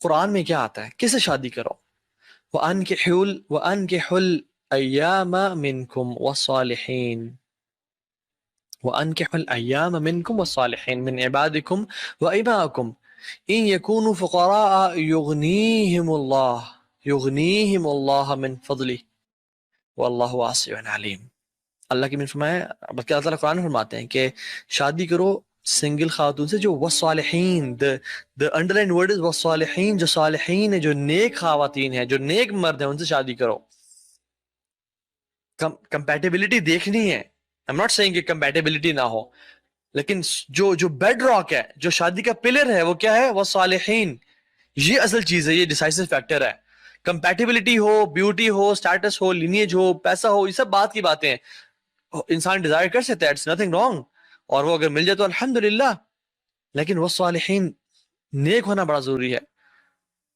قرآن میں کیا آتا ہے؟ کس سے شادی کرو؟ وَأَنكِحُوا الْأَيَّامَ مِنْكُمْ وَالصَّالِحِينَ وَأَنكِحُوا الْأَيَّامَ مِنْكُمْ وَالصَّالِحِينَ مِنْ عِبَادِكُمْ وَإِمَائِكُمْ إِنْ يَكُونُوا فُقَرَاءَ يُغْنِيهِمُ اللَّهُ مِنْ فَضْلِهِ وَاللَّهُ وَاسِعٌ عَلِيمٌ۔ اللہ کی من فرمایا، بلکہ اللہ تعالیٰ قرآن میں فرماتے ہیں کہ شادی کرو سنگل خاتون سے جو والصالحین، the underlined word is والصالحین، جو صالحین ہیں، جو نیک خواتین ہیں، جو نیک مرد ہیں، ان سے شادی کرو۔ کمپیٹیبلٹی دیکھنی ہے، I'm not saying کہ کمپیٹیبلٹی نہ ہو، لیکن جو بیڈ راک ہے، جو شادی کا پلر ہے، وہ کیا ہے؟ والصالحین۔ یہ اصل چیز ہے، یہ ڈیسائسو فیکٹر ہے۔ کمپیٹیبلٹی ہو، بیوٹی ہو، سٹیٹس ہو، لینیج ہو، پیسہ ہو، یہ سب بات کی باتیں ہیں، انسان ڈیزائر کر سکتا ہے، اٹس نتھنگ رانگ، اور وہ اگر مل جائے تو الحمدللہ، لیکن وہ صالحین، نیک ہونا بڑا ضروری ہے۔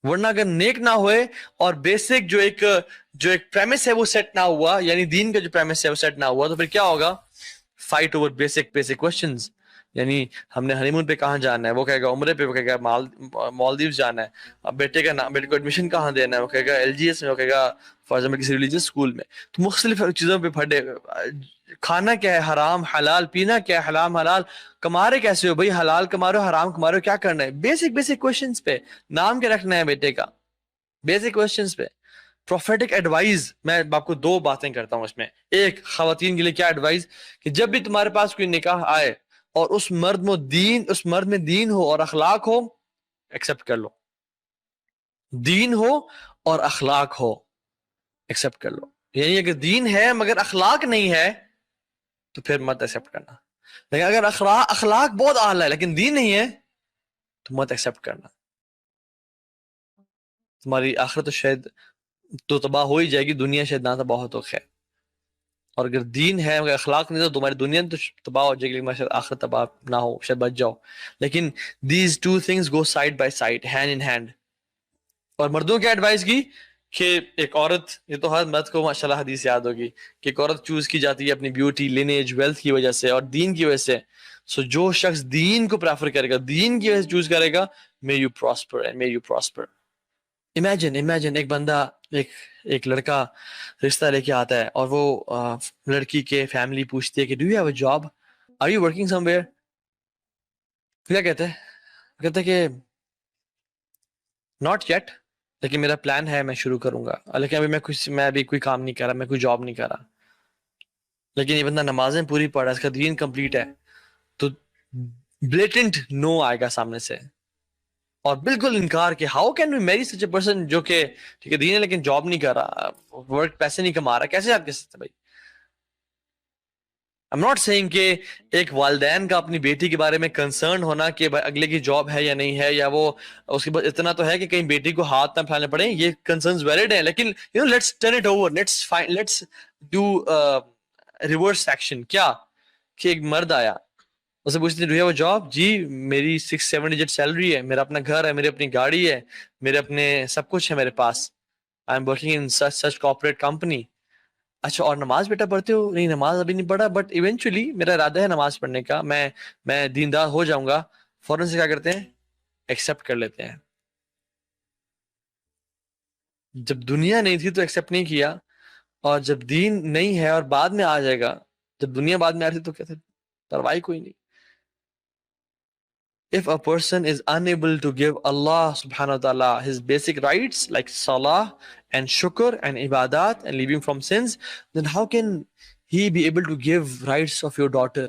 ورنہ اگر نیک نہ ہوئے اور بیسک جو ایک پریمس ہے وہ سیٹ نہ ہوا، یعنی دین کا جو پریمس ہے وہ سیٹ نہ ہوا، تو پھر کیا ہوگا؟ فائٹ اوور بیسک کویسچنز، یعنی ہم نے ہنی مون پہ کہاں جانا ہے، وہ کہے گا عمرے پہ، وہ کہے گا مالدیوز جانا ہے، اب بیٹے کو ایڈمیشن کہاں دینا ہے، وہ کہے گا LGS میں، وہ کہے گا فار ایگزامپل کسی ریلیجیس اسکول میں۔ تو مختلف چیزوں پہ پھٹے، کھانا کیا ہے حرام حلال، پینا کیا ہے حرام حلال، کما رہے کیسے ہو بھائی، حلال کما رہے ہو حرام کما رہے ہو، کیا کرنا ہے، بیسک کویسچنز پہ، نام کیا رکھنا ہے بیٹے کا، بیسک کویسچنز پہ۔ پروفیٹک ایڈوائز، میں آپ کو دو باتیں کرتا ہوں اس میں۔ ایک، خواتین کے لیے کیا ایڈوائز، کہ جب بھی تمہارے پاس کوئی نکاح آئے اور اس مرد میں دین ہو اور اخلاق ہو، ایکسپٹ کر لو۔ دین ہو اور اخلاق ہو، ایکسپٹ کر لو۔ یعنی اگر دین ہے مگر اخلاق نہیں ہے تو پھر مت ایکسپٹ کرنا، لیکن اگر اخلاق بہت اعلیٰ ہے لیکن دین نہیں ہے تو مت ایکسپٹ کرنا، تمہاری آخرت تو شاید تو تباہ ہو ہی جائے گی، دنیا شاید نہ تباہ ہو تو خیر، اور اگر دین ہے مگر اخلاق نہیں تو تمہاری دنیا تو تباہ ہو جائے گی لیکن شاید آخرت تباہ نہ ہو، شاید بچ جاؤ۔ لیکن these two things go side by side, hand in hand۔ اور مردوں کی ایڈوائز کی کہ ایک عورت، یہ تو ہر مرد کو ماشاءاللہ حدیث یاد ہوگی کہ ایک عورت چوز کی جاتی ہے اپنی بیوٹی، لینیج، ویلتھ کی وجہ سے اور دین کی وجہ سے۔ سو جو شخص دین کو پریفر کرے گا، دین کی وجہ سے چوز کرے گا، may you prosper and may you prosper۔ Imagine ایک بندہ، ایک لڑکا رشتہ لے کے آتا ہے اور وہ لڑکی کے فیملی پوچھتی ہے کہ do you have a job, are you working somewhere? کیا کہتے ہیں کہ ناٹ یٹ، لیکن میرا پلان ہے، میں شروع کروں گا، لیکن میں ابھی کوئی کام نہیں کر رہا، میں کوئی جاب نہیں کر رہا۔ لیکن یہ بندہ نمازیں پوری پڑھ رہا ہے، اس کا دین کمپلیٹ ہے، تو بلیٹنٹ نو آئے گا سامنے سے، اور بالکل انکار کہ ہاؤ کین وی میری سچ اے پرسن جو کہ ٹھیک ہے دین ہے لیکن جاب نہیں کر رہا، ورک پیسے نہیں کما رہا، کیسے آپ کہہ سکتے بھائی؟ I'm not saying کہ ایک والدین کا اپنی بیٹی کے بارے میں کنسرن ہونا کہ اگلے کی جاب ہے یا نہیں ہے، یا وہ اس کے بعد اتنا تو ہے کہ کہیں بیٹی کو ہاتھ نہ پھیلانے پڑے، یہ کنسرنز ویلڈ ہیں، لیکن let's turn it over, let's do reverse action۔ کیا کہ ایک مرد آیا، اسے پوچھتے ہیں do you have a job, جی میری 6-7 ڈیجٹ سیلری ہے، میرا اپنا گھر ہے، میری اپنی گاڑی ہے، میرے اپنے سب کچھ ہے میرے پاس، I am working in such corporate company۔ اچھا اور نماز بیٹا پڑھتے ہو؟ نہیں نماز ابھی نہیں پڑھا، بٹ ایونچولی میرا ارادہ ہے نماز پڑھنے کا، میں دیندار ہو جاؤں گا۔ فوراً سے کیا کرتے ہیں؟ ایکسپٹ کر لیتے ہیں۔ جب دنیا نہیں تھی تو ایکسپٹ نہیں کیا، اور جب دین نہیں ہے اور بعد میں آ جائے گا، جب دنیا بعد میں آ رہی تو کہتے پرواہ کوئی نہیں۔ If a person is unable to give Allah subhanahu wa ta'ala his basic rights like salah and shukr and ibadat and leaving from sins, then how can he be able to give rights of your daughter؟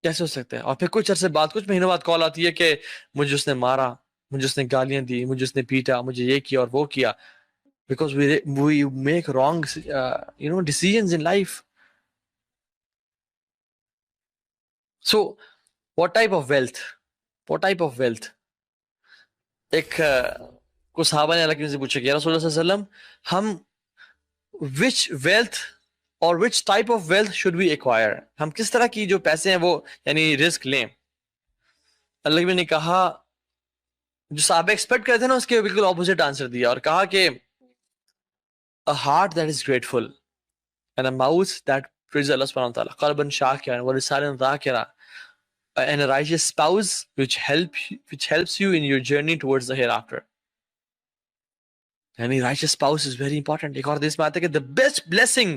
کیسے ہو سکتا ہے؟ اور پھر کچھ عرصے بعد، کچھ مہینوں بعد کال آتی ہے کہ مجھے اس نے مارا، مجھے اس نے گالیاں دی، مجھے اس نے پیٹا، مجھے یہ کیا اور وہ کیا، because we make wrong decisions in life۔ So what type of wealth؟ ایک کو صحابہ نے اللہ سے پوچھا کہ یا رسول اللہ صلی اللہ علیہ وسلم، ہم which wealth اور which type of wealth should we acquire؟ ہم کس طرح کی جو پیسے ہیں وہ یعنی رزق لیں؟ اللہ نے کہا، جو صحابہ ایکسپیکٹ کرتے تھے نا اس کے بالکل اپوزٹ آنسر دیا، اور کہا کہ a heart that is grateful and a mouth that praises Allah subhanahu wa ta'ala، قلبا شاکرا ولسانا ذاکرا، and a righteous spouse which helps you in your journey towards the hereafter. And a righteous spouse is very important. ایک اور حدیث میں آتا ہے کہ the best blessing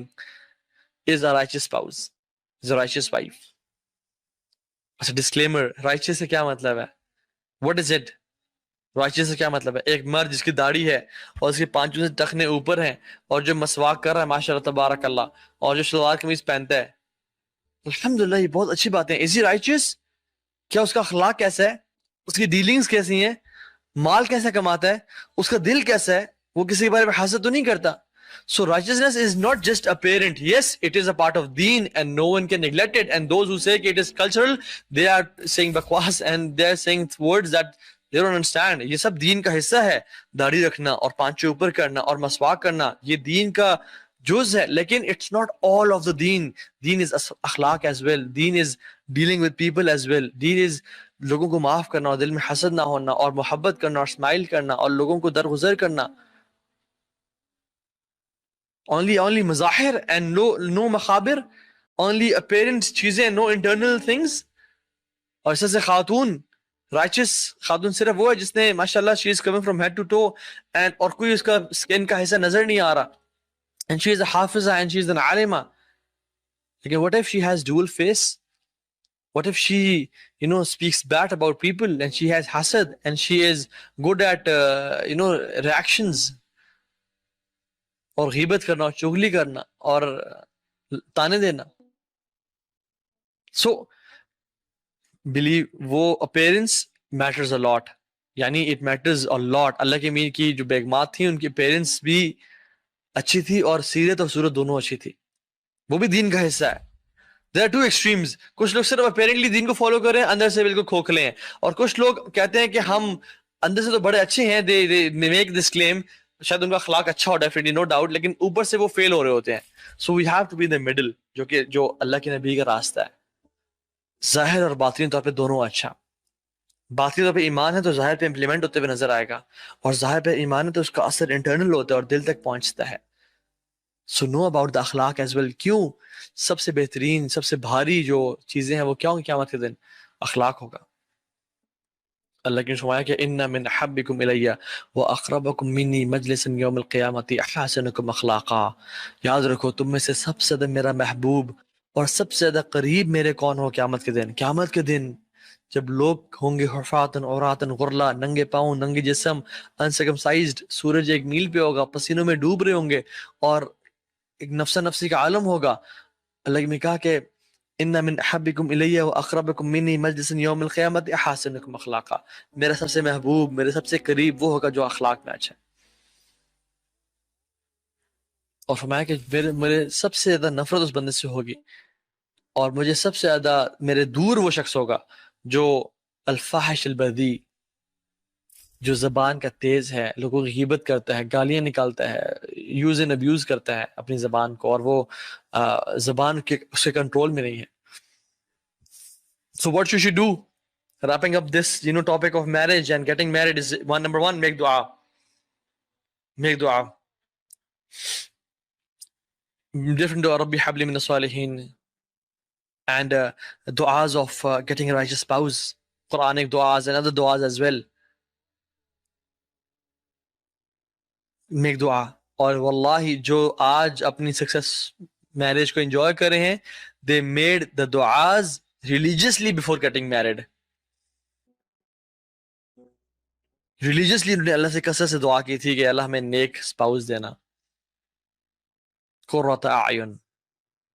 is a righteous spouse, is a righteous wife. اچھا disclaimer, righteous سے کیا مطلب ہے؟ What is it? righteous سے کیا مطلب ہے؟ ایک مرد جس کی داڑھی ہے اور اس کے پانچوں سے ٹخنے اوپر ہیں اور جو مسواک کر رہا ہے ماشاء اللہ تبارک اللہ اور جو شلوار قمیض پہنتا ہے، الحمدللہ یہ بہت اچھی بات ہے. Is he righteous? کیا اس کا اخلاق کیسا ہے؟ اس کی ڈیلنگز کیسی ہیں؟ مال کیسا کماتا ہے؟ اس کا دل کیسا ہے؟ وہ کسی کے بارے میں حسد تو نہیں کرتا؟ So righteousness is not just apparent. Yes, it is a part of deen and no one can neglect it. And those who say it is cultural, they are saying bakwas and they are saying words that they don't understand. یہ سب دین کا حصہ ہے. داڑھی رکھنا اور پانچے اوپر کرنا اور مسواک کرنا یہ دین کا جز ہے, لیکن it's not all of the deen. Deen is اخلاق as well. Deen is dealing with people as well. Deen is لوگوں کو معاف کرنا اور دل میں حسد نہ ہونا اور محبت کرنا اور اسمائل کرنا اور لوگوں کو درگزر کرنا. only Mazahir and no مخابر, only apparent چیزیں, no internal things. اور اس سے خاتون, righteous خاتون صرف وہ ہے جس نے ماشاءاللہ she is coming from head to toe and اور کوئی اس کا skin کا حصہ نظر نہیں آ رہا, and she is a Hafiza and she is an عالمہ. لیکن what if she has dual face? What if she speaks bad about people and she has hasad and she is good at reactions اور غیبت کرنا اور چغلی کرنا اور تانے دینا. So believe وہ appearance matters a lot, یعنی it matters a lot. اللہ کے امین کی جو بیگمات تھیں ان کی appearance بھی اچھی تھی اور سیرت اور صورت دونوں اچھی تھی, وہ بھی دین کا حصہ ہے. There are two extremes. کچھ لوگ صرف apparently دین کو فالو کر رہے ہیں, اندر سے بالکل کھوکھلے ہیں, اور کچھ لوگ کہتے ہیں کہ ہم اندر سے تو بڑے اچھے ہیں, they make this claim, شاید ان کا اخلاق اچھا ہو definitely no doubt, لیکن اوپر سے وہ فیل ہو رہے ہوتے ہیں. So we have to be in the middle, جو اللہ کے نبی کا راستہ ہے, ظاہر اور باطنی طور پہ دونوں اچھا. باطنی طور پہ ایمان ہے تو ظاہر پہ امپلیمنٹ ہوتے ہوئے نظر آئے گا, اور ظاہر پہ ایمان ہے تو اس کا اثر انٹرنل ہوتا ہے اور دل تک پہنچتا ہے. So know about the اخلاق as well. کیوں سب سے بہترین, سب سے بھاری جو چیزیں ہیں وہ کیا ہوں قیامت کے دن؟ اخلاق ہوگا. اللہ کی فرمایا کہ ان من احبکم الی واقربکم منی مجلسا یوم القیامت احسنکم اخلاقا. یاد رکھو تم میں سے سب سے زیادہ میرا محبوب اور سب سے زیادہ قریب میرے کون ہو قیامت کے دن؟ قیامت کے دن جب لوگ ہوں گے حفاتن عوراتن غرلا, ننگے پاؤں, ننگے جسم, انسرکمسائزڈ, سورج ایک میل پہ ہوگا, پسینوں میں ڈوب رہے ہوں گے اور ایک نفسا نفسی کا عالم ہوگا. اللہ نے کہا کہ ان من احبکم الی واقربکم منی مجلسا یوم القیامت احسنکم اخلاقا. میرا سب سے محبوب, میرے سب سے قریب وہ ہوگا جو اخلاق میں اچھا ہے. اور فرمایا کہ میرے سب سے زیادہ نفرت اس بندے سے ہوگی اور مجھے سب سے زیادہ میرے دور وہ شخص ہوگا جو الفاحش البذی, جو زبان کا تیز ہے, لوگوں کی غیبت کرتا ہے, گالیاں نکالتا ہے, یوز اینڈ ابیوز کرتا ہے اپنی زبان کو, اور وہ زبان کے اس کے کنٹرول میں نہیں ہے. So what you should do, wrapping up this topic of marriage and getting married, is number one, make dua. Make dua. Different dua, Rabbi habli min as-salihin, and du'as of getting a righteous spouse, Quranic du'as and other du'as as well. Make dua. اور واللہ جو آج اپنی success marriage کو enjoy کر رہے ہیں, they made the du'as religiously before getting married. religiously انہوں نے اللہ سے کثرت سے دعا کی تھی کہ اللہ ہمیں نیک سپاؤس دینا. قرۃ اعین.